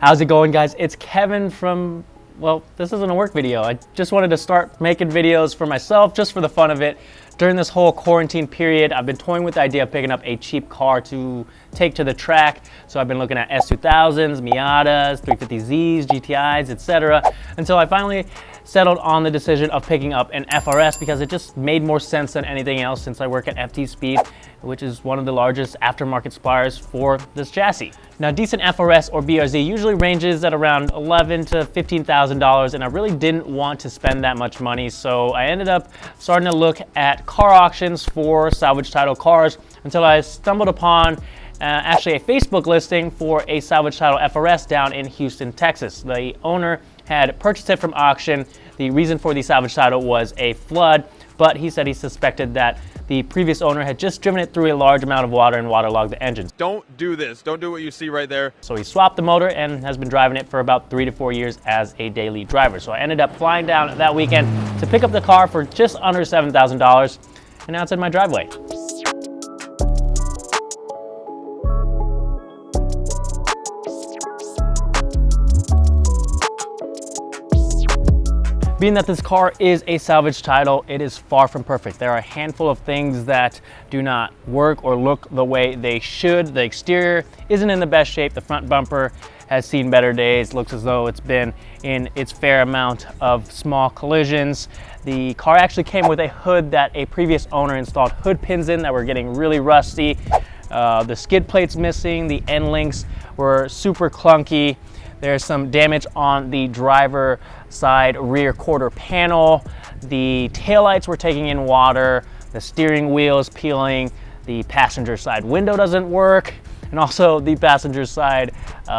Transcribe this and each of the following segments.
How's it going, guys? It's Kevin from, well, this isn't a work video. I just wanted to start making videos for myself, just for the fun of it. During this whole quarantine period, I've been toying with the idea of picking up a cheap car to take to the track. So I've been looking at S2000s, Miatas, 350Zs, GTIs, etc. until I finally settled on the decision of picking up an FRS because it just made more sense than anything else since I work at FT Speed, which is one of the largest aftermarket suppliers for this chassis. Now, decent FRS or BRZ usually ranges at around $11,000 to $15,000, and I really didn't want to spend that much money, so I ended up starting to look at car auctions for salvage title cars until I stumbled upon actually a Facebook listing for a salvage title FRS down in Houston, Texas. The owner had purchased it from auction. The reason for the salvage title was a flood, but he said he suspected that the previous owner had just driven it through a large amount of water and waterlogged the engine. Don't do this. Don't do what you see right there. So he swapped the motor and has been driving it for about 3 to 4 years as a daily driver. So I ended up flying down that weekend to pick up the car for just under $7,000, and now it's in my driveway. Being that this car is a salvage title, it is far from perfect. There are a handful of things that do not work or look the way they should. The exterior isn't in the best shape. The front bumper has seen better days. Looks as though it's been in its fair amount of small collisions. The car actually came with a hood that a previous owner installed hood pins in that were getting really rusty. The skid plate's missing. The end links were super clunky. There's some damage on the driver side rear quarter panel. The taillights were taking in water. The steering wheel is peeling. The passenger side window doesn't work. And also the passenger side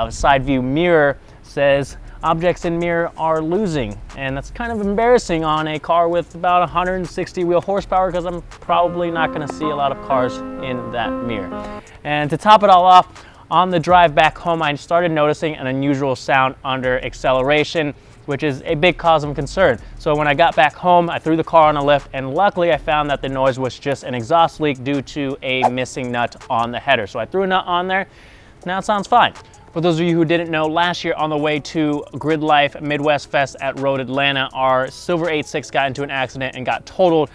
side view mirror says objects in mirror are losing. And that's kind of embarrassing on a car with about 160 wheel horsepower because I'm probably not gonna see a lot of cars in that mirror. And to top it all off, on the drive back home, I started noticing an unusual sound under acceleration, which is a big cause of concern. So when I got back home, I threw the car on a lift, and luckily I found that the noise was just an exhaust leak due to a missing nut on the header. So I threw a nut on there. Now it sounds fine. For those of you who didn't know, last year on the way to Gridlife Midwest Fest at Road Atlanta, our Silver 86 got into an accident and got totaled.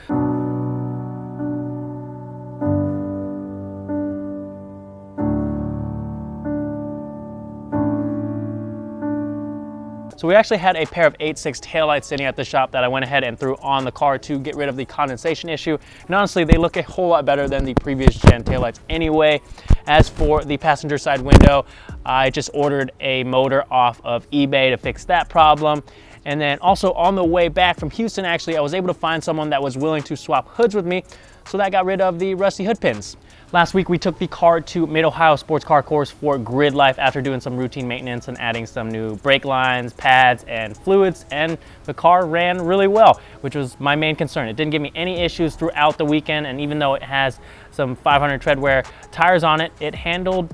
So we actually had a pair of 8.6 taillights sitting at the shop that I went ahead and threw on the car to get rid of the condensation issue. And honestly, they look a whole lot better than the previous gen taillights anyway. As for the passenger side window, I just ordered a motor off of eBay to fix that problem. And then also on the way back from Houston, actually, I was able to find someone that was willing to swap hoods with me. So that got rid of the rusty hood pins. Last week, we took the car to Mid-Ohio Sports Car Course for Gridlife after doing some routine maintenance and adding some new brake lines, pads, and fluids, and the car ran really well, which was my main concern. It didn't give me any issues throughout the weekend, and even though it has some 500 tread wear tires on it, it handled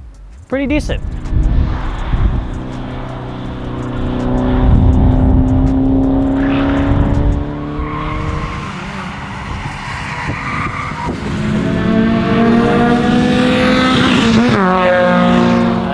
pretty decent.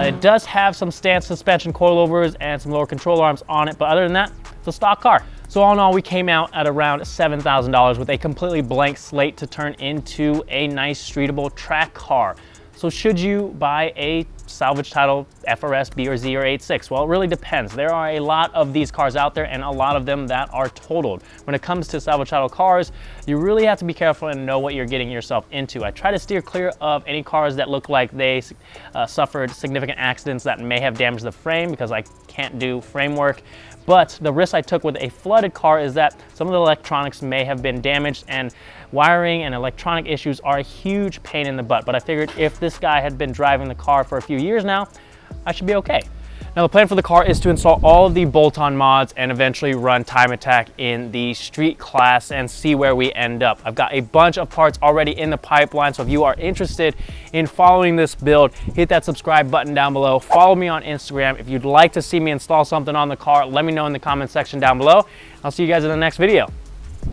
It does have some stance suspension coilovers and some lower control arms on it, but other than that, it's a stock car. So all in all, we came out at around $7,000 with a completely blank slate to turn into a nice streetable track car. So should you buy a salvage title FRS, BRZ, or 8.6? Well, it really depends. There are a lot of these cars out there and a lot of them that are totaled. When it comes to salvage title cars, you really have to be careful and know what you're getting yourself into. I try to steer clear of any cars that look like they suffered significant accidents that may have damaged the frame because I can't do framework. But the risk I took with a flooded car is that some of the electronics may have been damaged, and wiring and electronic issues are a huge pain in the butt. But I figured if this guy had been driving the car for a few years now, I should be okay. Now the plan for the car is to install all of the bolt-on mods and eventually run Time Attack in the street class and see where we end up. I've got a bunch of parts already in the pipeline, so if you are interested in following this build, hit that subscribe button down below. Follow me on Instagram. If you'd like to see me install something on the car, let me know in the comment section down below. I'll see you guys in the next video.